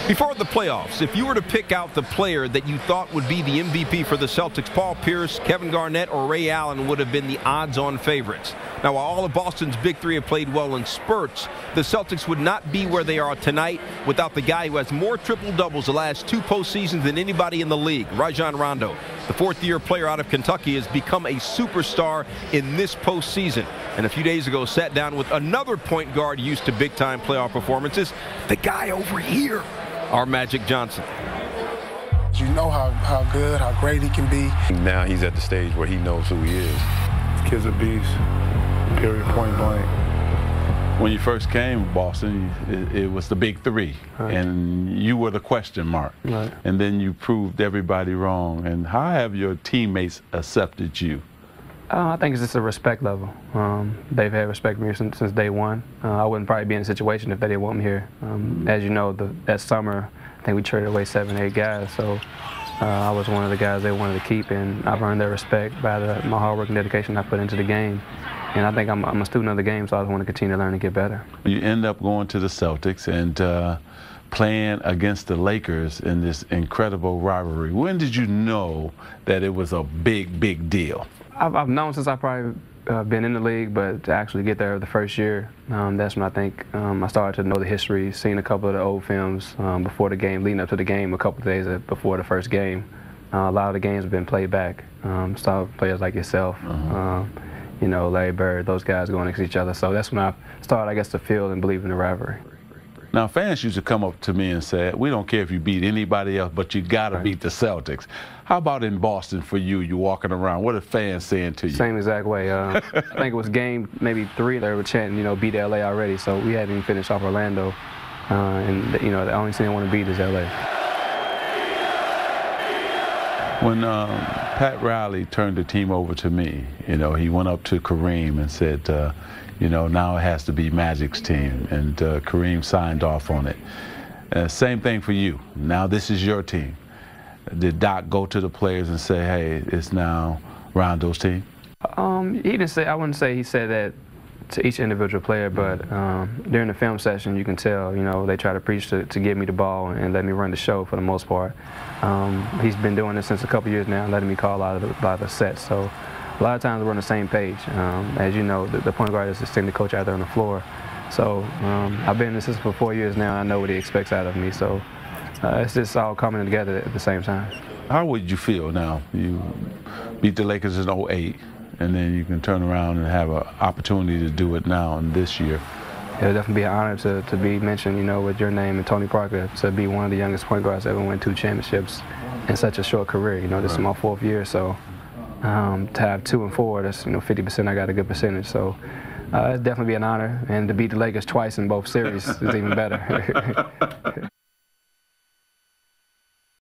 Before the playoffs, if you were to pick out the player that you thought would be the MVP for the Celtics, Paul Pierce, Kevin Garnett, or Ray Allen would have been the odds-on favorites. Now, while all of Boston's big three have played well in spurts, the Celtics would not be where they are tonight without the guy who has more triple-doubles the last 2 postseasons than anybody in the league, Rajon Rondo. The fourth-year player out of Kentucky has become a superstar in this postseason, and a few days ago sat down with another point guard used to big-time playoff performances, the guy over here, our Magic Johnson. You know how good, how great he can be. Now he's at the stage where he knows who he is. Kid's a beast, period, point blank. When you first came to Boston, it was the big three, right, and you were the question mark. Right. And then you proved everybody wrong. And how have your teammates accepted you? I think it's just a respect level. They've had respect for me since day one. I wouldn't probably be in a situation if they didn't want me here. As you know, that summer, I think we traded away 7, 8 guys, so I was one of the guys they wanted to keep, and I've earned their respect by my hard work and dedication I put into the game. And I think I'm a student of the game, so I just want to continue to learn and get better. You end up going to the Celtics and playing against the Lakers in this incredible rivalry. When did you know that it was a big, big deal? I've known since I've probably been in the league, but to actually get there the first year, that's when I think I started to know the history, seen a couple of the old films before the game, leading up to the game, a couple of days before the first game. A lot of the games have been played back. Saw players like yourself, you know, Larry Bird, those guys going against each other. So that's when I started, I guess, to feel and believe in the rivalry. Now, fans used to come up to me and say, we don't care if you beat anybody else, but you got to beat the Celtics. How about in Boston for you? You walking around, what are fans saying to you? Same exact way. I think it was game maybe 3, they were chanting, you know, beat LA already, so we hadn't even finished off Orlando. And, you know, the only team I want to beat is LA. When Pat Riley turned the team over to me, you know, he went up to Kareem and said, you know, now it has to be Magic's team, and Kareem signed off on it. Same thing for you. Now this is your team. Did Doc go to the players and say, hey, it's now Rondo's team? He didn't say, I wouldn't say he said that to each individual player, but during the film session, you can tell, you know, they try to preach to give me the ball and let me run the show for the most part. He's been doing this since a couple years now, letting me call out of the sets. So a lot of times we're on the same page. As you know, the point guard is the extended coach out there on the floor. So I've been in the system for 4 years now. I know what he expects out of me. So it's just all coming together at the same time. How would you feel now? You beat the Lakers in '08, and then you can turn around and have an opportunity to do it now in this year. It'll definitely be an honor to be mentioned, you know, with your name and Tony Parker, to be one of the youngest point guards to ever win 2 championships in such a short career. You know, this is my 4th year, so to have 2 and 4, that's, you know, 50%. I got a good percentage, so it'll definitely be an honor. And to beat the Lakers twice in both series is even better.